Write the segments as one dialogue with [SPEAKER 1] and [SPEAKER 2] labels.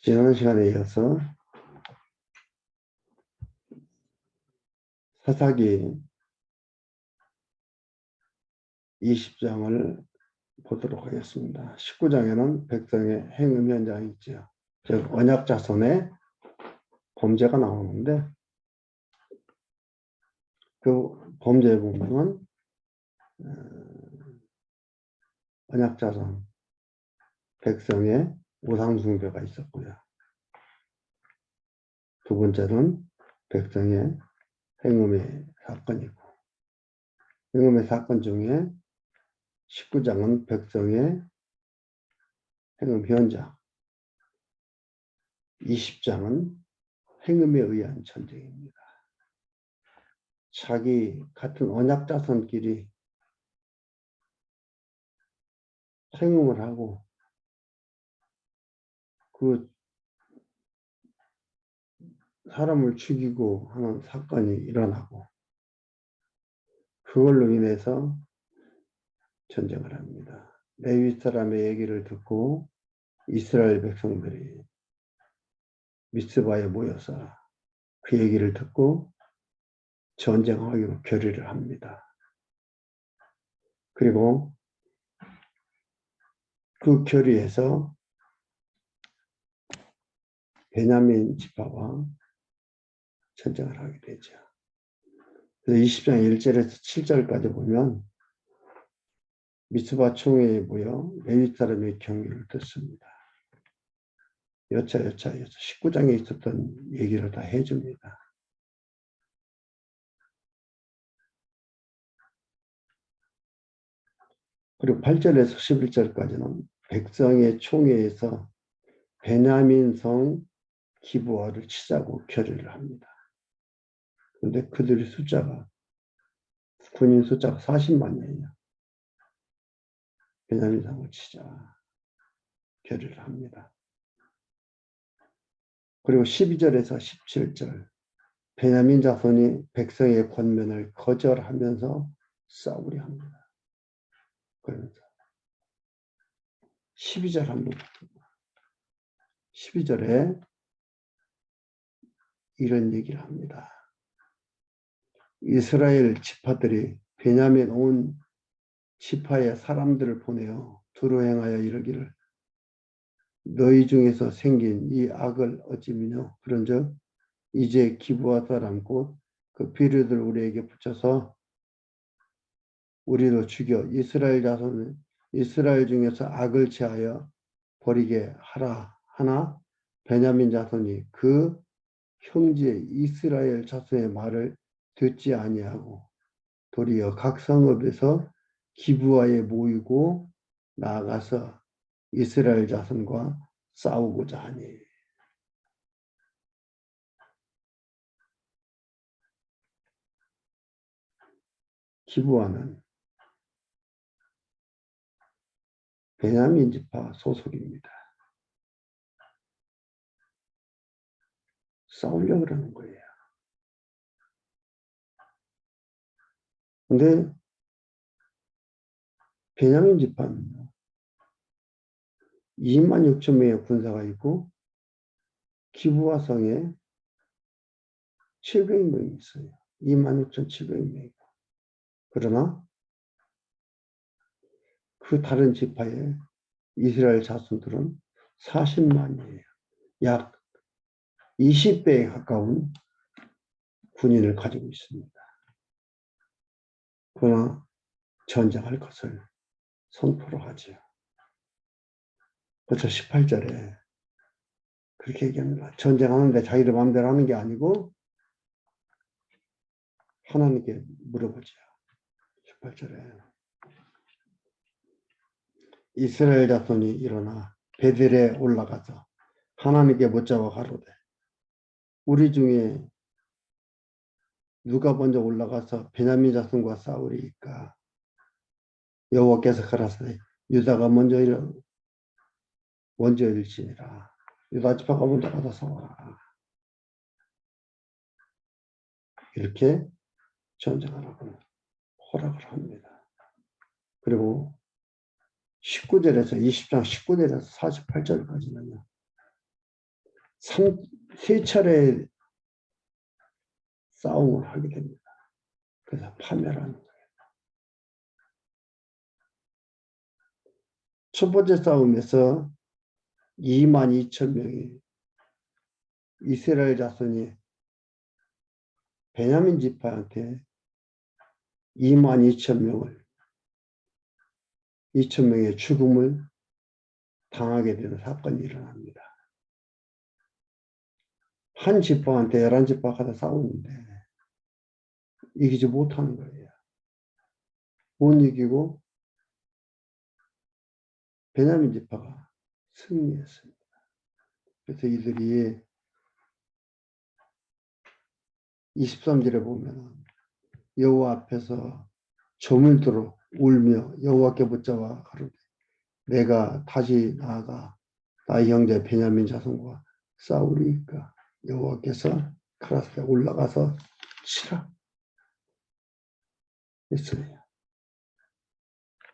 [SPEAKER 1] 지난 시간에 이어서 사사기 20장을 보도록 하겠습니다. 19장에는 백성의 행음 현장이 있죠. 즉 언약 자손의 범죄가 나오는데 그 범죄에 보면은 언약 자손 백성의 우상 숭배가 있었고요. 두 번째는 백성의 행음의 사건이고, 행음의 사건 중에 19장은 백성의 행음 현장, 20장은 행음에 의한 전쟁입니다. 자기 같은 언약 자손끼리 행음을 하고 그 사람을 죽이고 하는 사건이 일어나고 그걸로 인해서 전쟁을 합니다. 레위 사람의 얘기를 듣고 이스라엘 백성들이 미스바에 모여서 그 얘기를 듣고 전쟁하기로 결의를 합니다. 그리고 그 결의에서 베냐민 지파와 전쟁을 하게 되죠. 그래서 20장 1절에서 7절까지 보면 미스바 총회에 모여 레위 사람의 경위를 듣습니다. 여차여차 19장에 있었던 얘기를 다 해줍니다. 그리고 8절에서 11절까지는 백성의 총회에서 베냐민성 기브아를 치자고 결의를 합니다. 그런데 그들의 숫자가 군인 숫자가 40만이에요. 베냐민성을 치자 결의를 합니다. 그리고 12절에서 17절 베냐민 자손이 백성의 권면을 거절하면서 싸우려 합니다. 그러면서 12절 한번 12절에 이런 얘기를 합니다. 이스라엘 지파들이 베냐민 온 지파의 사람들을 보내어 두루 행하여 이르기를 너희 중에서 생긴 이 악을 어찌미뇨 그런즉 이제 기브아 사람 곧 그 비류들 우리에게 붙여서 우리도 죽여 이스라엘 자손을 이스라엘 중에서 악을 취하여 버리게 하라 하나 베냐민 자손이 그 형제 이스라엘 자손의 말을 듣지 아니하고 도리어 각 성읍에서 기브아에 모이고 나아가서 이스라엘 자손과 싸우고자 하니. 기브아는 베냐민 지파 소속입니다. 싸우려고 그러는 거예요. 근데 베냐민 지파는 2만 6천 명의 군사가 있고 기브아 성에 700명이 있어요. 26,700명이고. 그러나 그 다른 지파의 이스라엘 자손들은 40만이에요. 약 20배에 가까운 군인을 가지고 있습니다. 그러나 전쟁할 것을 선포를 하죠. 그래서 18절에 그렇게 얘기합니다. 전쟁하는데 자기들 마음대로 하는 게 아니고 하나님께 물어보죠. 18절에 이스라엘 자손이 일어나 베델에 올라가서 하나님께 묻자와 가로되 우리 중에 누가 먼저 올라가서 베냐민 자손과 싸우리이까 여호와께서 가라사대 유다가 먼저일지니라. 유다 지파가 먼저 가서 싸워라. 이렇게 전쟁하라고 허락을 합니다. 그리고 19절에서 20장 19절에서 48절까지는요. 세 차례 싸움을 하게 됩니다. 그래서 파멸하는 거예요. 첫 번째 싸움에서 22,000명이 이스라엘 자손이 베냐민 지파한테 2,000명의 죽음을 당하게 되는 사건이 일어납니다. 한 지파한테 11지파가 다 싸우는데 이기지 못하는 거예요. 못 이기고 베냐민 지파가 승리했습니다. 그래서 이들이 23절에 보면 여호와 앞에서 저물도록 울며 여호와께 붙잡아 가로되 내가 다시 나아가 나의 형제 베냐민 자손과 싸우리이까 여호와께서 가라사대 올라가서 치라 했어요.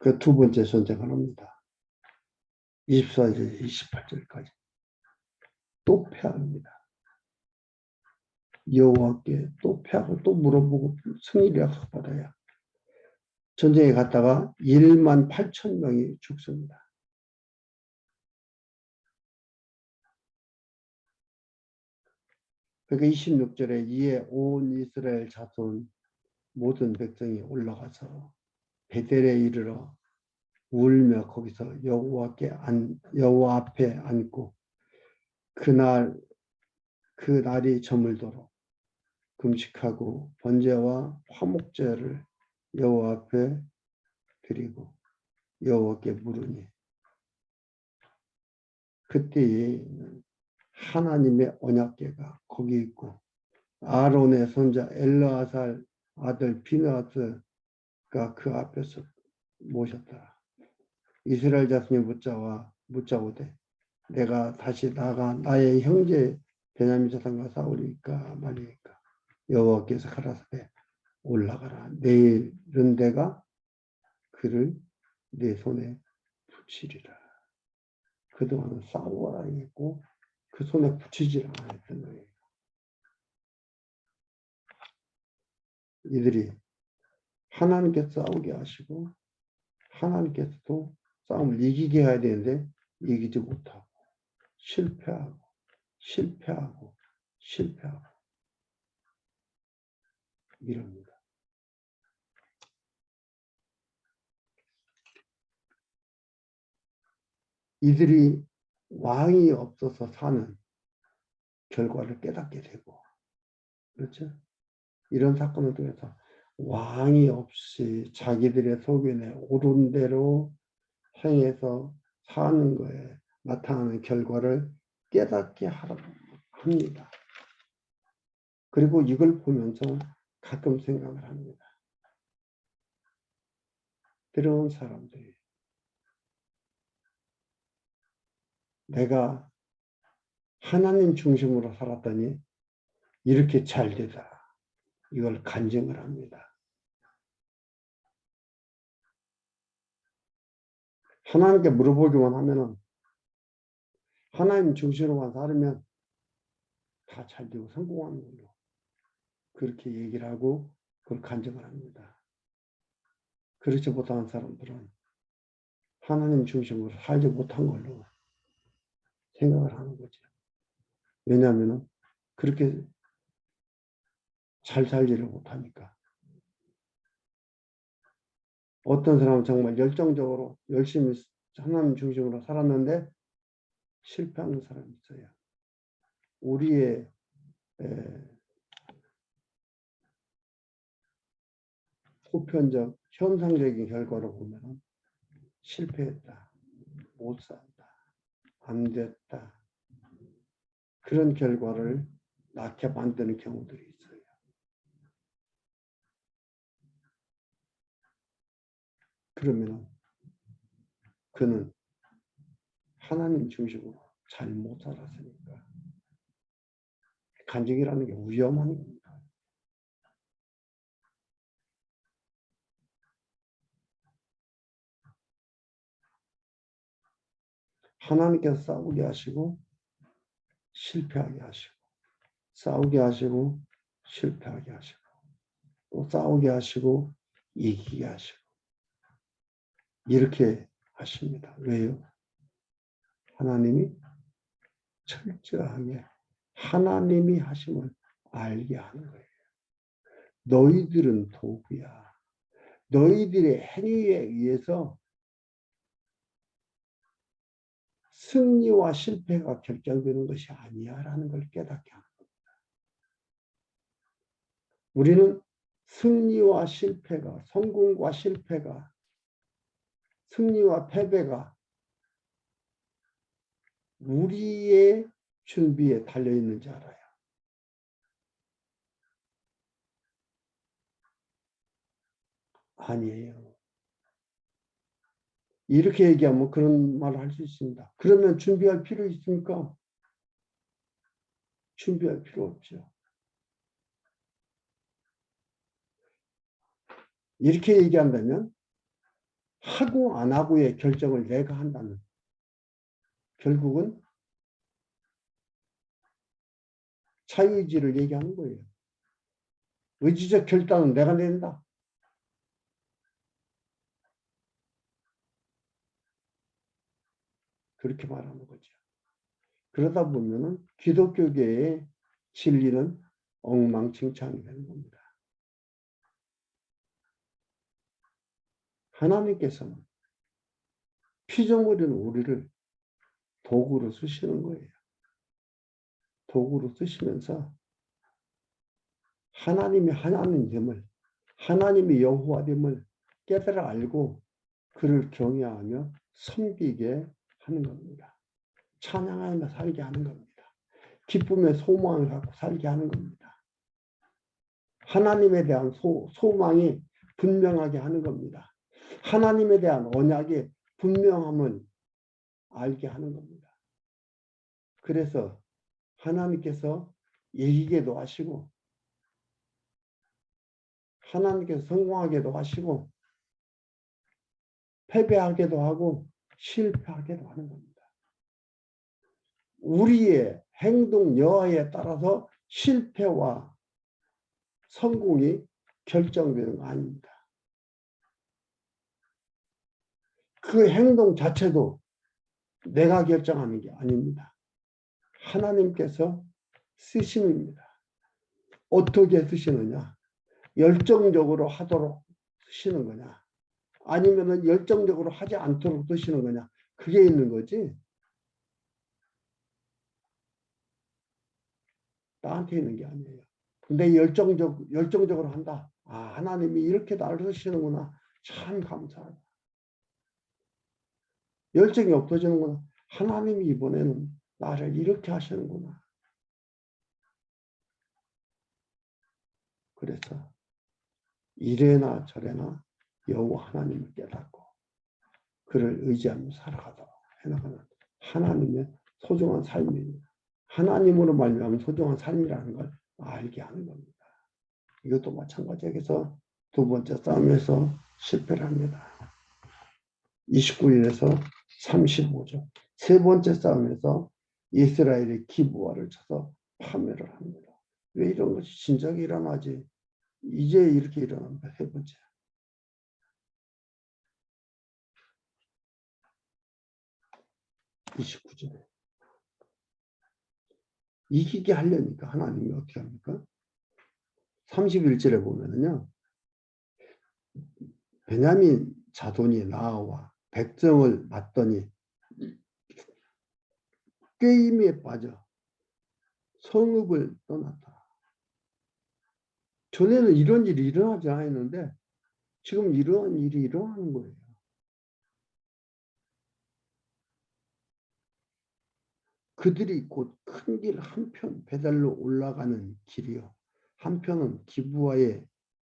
[SPEAKER 1] 그 두 번째 전쟁을 합니다. 24절, 28절까지 또 패합니다. 여호와께 또 패하고 또 물어보고 승리를 약속받아야 전쟁에 갔다가 18,000명이 죽습니다. 그러니까 26절에 이에 온 이스라엘 자손 모든 백성이 올라가서 베델에 이르러 울며 거기서 여호와 앞에 앉고 그날이 저물도록 금식하고 번제와 화목제를 여호와 앞에 드리고 여호와께 물으니 그때에 하나님의 언약궤가 거기 있고 아론의 손자 엘르아살 아들 비느하스가 그 앞에서 모셨더라. 이스라엘 자손이 묻자오되 내가 다시 나가 나의 형제 베냐민 자손과 싸우리까 말리까 여호와께서 가라사대 올라가라. 내일은 내가 그를 내 손에 붙이리라. 그동안은 싸우라 했고 그 손에 붙이지 않았던 거예요. 이들이 하나님께서 싸우게 하시고 하나님께서도 싸움을 이기게 해야 되는데 이기지 못하고 실패하고 이럽니다. 이들이 왕이 없어서 사는 결과를 깨닫게 되고 그렇죠? 이런 사건을 통해서 왕이 없이 자기들의 소견에 옳은 대로 행해서 사는 거에 나타나는 결과를 깨닫게 합니다. 그리고 이걸 보면서 가끔 생각을 합니다. 들어온 사람들이 내가 하나님 중심으로 살았더니 이렇게 잘 되더라. 이걸 간증을 합니다. 하나님께 물어보기만 하면은 하나님 중심으로만 살면 다 잘 되고 성공하는 걸로 그렇게 얘기를 하고 그걸 간증을 합니다. 그렇지 못한 사람들은 하나님 중심으로 살지 못한 걸로 생각을 하는 거죠. 왜냐하면 그렇게 잘 살지를 못하니까. 어떤 사람은 정말 열정적으로 열심히 하나님 중심으로 살았는데 실패하는 사람이 있어요. 우리의 보편적 현상적인 결과로 보면 실패했다, 못 산다, 안 됐다 그런 결과를 낳게 만드는 경우들이 있어요. 그러면 그는 하나님 중심으로 잘 못 살았으니까 간증이라는 게 위험한 겁니다. 하나님께서 싸우게 하시고 실패하게 하시고, 싸우게 하시고 실패하게 하시고, 또 싸우게 하시고 이기게 하시고, 이렇게 하십니다. 왜요? 하나님이 철저하게 하나님이 하심을 알게 하는 거예요. 너희들은 도구야. 너희들의 행위에 의해서 승리와 실패가 결정되는 것이 아니야라는 걸 깨닫게 합니다. 우리는 승리와 실패가, 성공과 실패가, 승리와 패배가 우리의 준비에 달려있는지 알아요. 아니에요. 이렇게 얘기하면 그런 말을 할 수 있습니다. 그러면 준비할 필요 있습니까? 준비할 필요 없죠. 이렇게 얘기한다면 하고 안 하고의 결정을 내가 한다는, 결국은 자유의지를 얘기하는 거예요. 의지적 결단은 내가 낸다. 그렇게 말하는 거죠. 그러다 보면은 기독교계의 진리는 엉망진창이 되는 겁니다. 하나님께서는 피조물인 우리를 도구로 쓰시는 거예요. 도구로 쓰시면서 하나님이 하나님됨을, 하나님이 여호와됨을 깨달아 알고 그를 경외하며 섬기게 하는 겁니다. 찬양하며 살게 하는 겁니다. 기쁨의 소망을 갖고 살게 하는 겁니다. 하나님에 대한 소망이 분명하게 하는 겁니다. 하나님에 대한 언약의 분명함을 알게 하는 겁니다. 그래서 하나님께서 이기게도 하시고, 하나님께서 성공하게도 하시고, 패배하게도 하고 실패하게도 하는 겁니다. 우리의 행동 여하에 따라서 실패와 성공이 결정되는 거 아닙니다. 그 행동 자체도 내가 결정하는 게 아닙니다. 하나님께서 쓰심입니다. 어떻게 쓰시느냐? 열정적으로 하도록 쓰시는 거냐? 아니면 열정적으로 하지 않도록 쓰시는 거냐? 그게 있는 거지. 나한테 있는 게 아니에요. 근데 열정적으로 한다. 아, 하나님이 이렇게 나를 쓰시는구나. 참 감사하다. 열정이 없어지는구나. 하나님이 이번에는 나를 이렇게 하시는구나. 그래서 이래나 저래나 여호와 하나님을 깨닫고 그를 의지하며 살아가도록 해나가는 하나님의 소중한 삶입니다. 하나님으로 말미암은 소중한 삶이라는 걸 알게 하는 겁니다. 이것도 마찬가지에서 두 번째 싸움에서 실패를 합니다. 29일에서 35절. 세 번째 싸움에서 이스라엘이 기브아를 쳐서 파멸을 합니다. 왜 이런 것이 진작에 일어나지? 이제 이렇게 일어납니다. 세 번째. 29절에. 이기게 하려니까 하나님이 어떻게 합니까? 31절에 보면은요. 베냐민 자손이 나와 백성을 맞더니 꾀임에 빠져 성읍을 떠났다. 전에는 이런 일이 일어나지 않았는데 지금 이러한 일이 일어나는 거예요. 그들이 곧 큰 길 한편 베델로 올라가는 길이요. 한편은 기브아의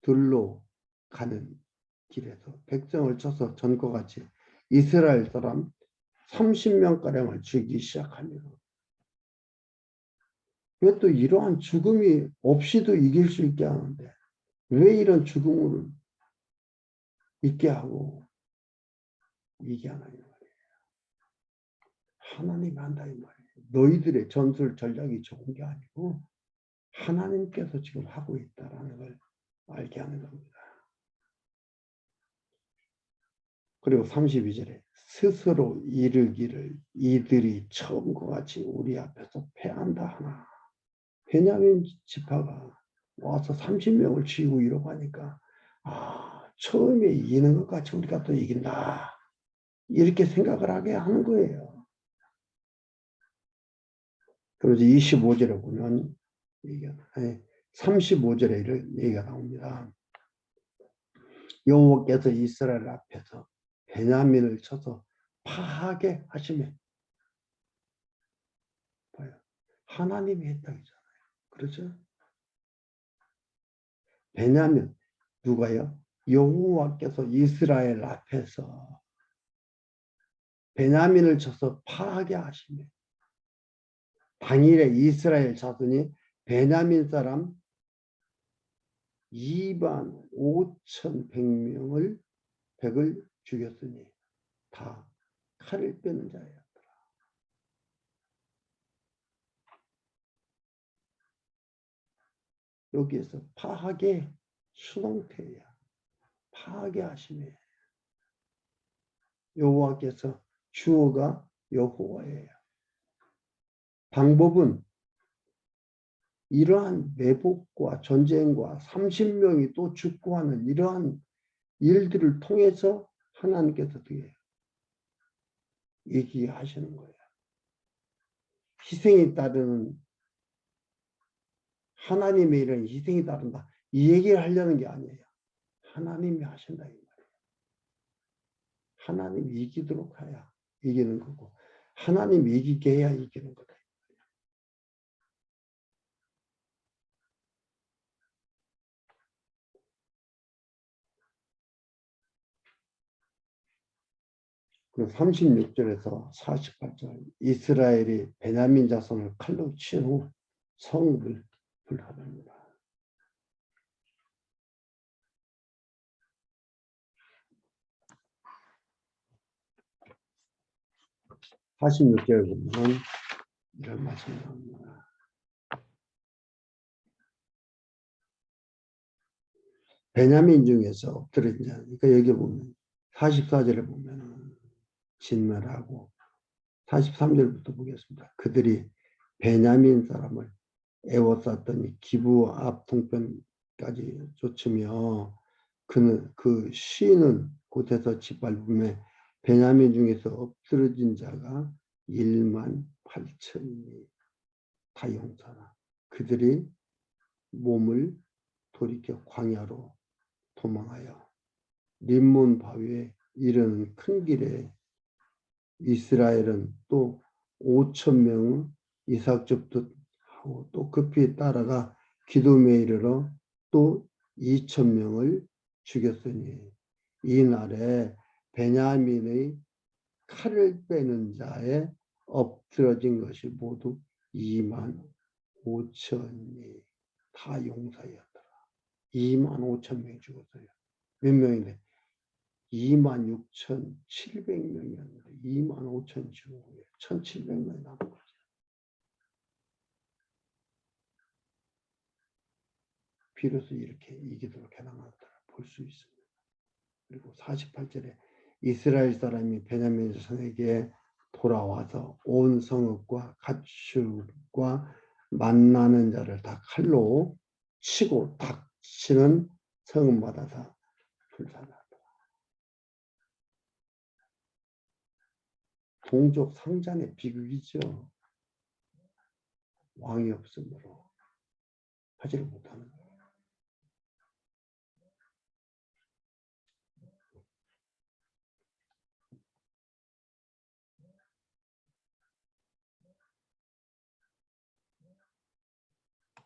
[SPEAKER 1] 들로 가는 길에서 백성을 쳐서 전과 같이 이스라엘 사람 30명가량을 죽이기 시작합니다. 왜 또 이러한 죽음이 없이도 이길 수 있게 하는데 왜 이런 죽음을 있게 하고 이게 하나님 말이에요. 하나님이 한다 이 말이에요. 너희들의 전술 전략이 좋은 게 아니고 하나님께서 지금 하고 있다라는 걸 알게 하는 겁니다. 그리고 32절에 스스로 이르기를 이들이 처음과 같이 우리 앞에서 패한다 하나. 베냐민 지파가 와서 30명을 치고 이러고 하니까 처음에 이기는 것 같이 우리가 또 이긴다. 이렇게 생각을 하게 하는 거예요. 그래서 25절에 보면 35절에 이런 얘기가 나옵니다. 여호와께서 이스라엘 앞에서 베냐민을 쳐서 파하게 하시면 봐요. 하나님이 했다잖아요. 그렇죠? 베냐민 누가요? 여호와께서 이스라엘 앞에서 베냐민을 쳐서 파하게 하시면 당일에 이스라엘 자손이 베냐민 사람 25,100명을 죽였으니 다 칼을 빼는 자였더라. 여기에서 파하게 수동태야. 파하게 하시네. 여호와께서 주어가 여호와예요. 방법은 이러한 매복과 전쟁과 30명이 또 죽고 하는 이러한 일들을 통해서 하나님께서 어떻게 얘기하시는 거예요. 희생이 따르는 하나님의 이런 희생이 따른다. 이 얘기를 하려는 게 아니에요. 하나님이 하신다 이 말이에요. 하나님이 이기도록 해야 이기는 거고 하나님이 이기게 해야 이기는 거다. 그리고 36절에서 48절 이스라엘이 베냐민 자손을 칼로 친 후 성읍을 불하합니다. 46절에 보면 이런 말씀이 나옵니다. 베냐민 중에서 엎드린 자, 그러니까 여기 보면 44절에 보면 진멸하고 43절부터 보겠습니다. 그들이 베냐민 사람을 애워쌌더니 기부 앞 동편까지 쫓으며 그는 그 쉬는 곳에서 짓밟음에 베냐민 중에서 엎드러진 자가 18,000이 다 용사라. 그들이 몸을 돌이켜 광야로 도망하여 림몬 바위에 이르는 큰 길에 이스라엘은 또 5,000명의 이삭줍듯 하고 또 급히 따라가 기돔에 이르러 또 2,000명을 죽였으니 이날에 베냐민의 칼을 빼는 자에 엎드러진 것이 모두 25,000이 다 용사였더라. 25,000명이 죽었어요. 몇 명인데? 26,700명이었는데 25,000 죽은 거예요. 1,700명이 남은 거죠. 비로소 이렇게 이기도록 해나가더라 볼 수 있습니다. 그리고 48절에 이스라엘 사람이 베냐민 성에게 돌아와서 온 성읍과 가축과 만나는 자를 다 칼로 치고 닥치는 성읍마다 다 불살랐다. 동족 상잔의 비극이죠. 왕이 없으므로 하지를 못하는 거예요.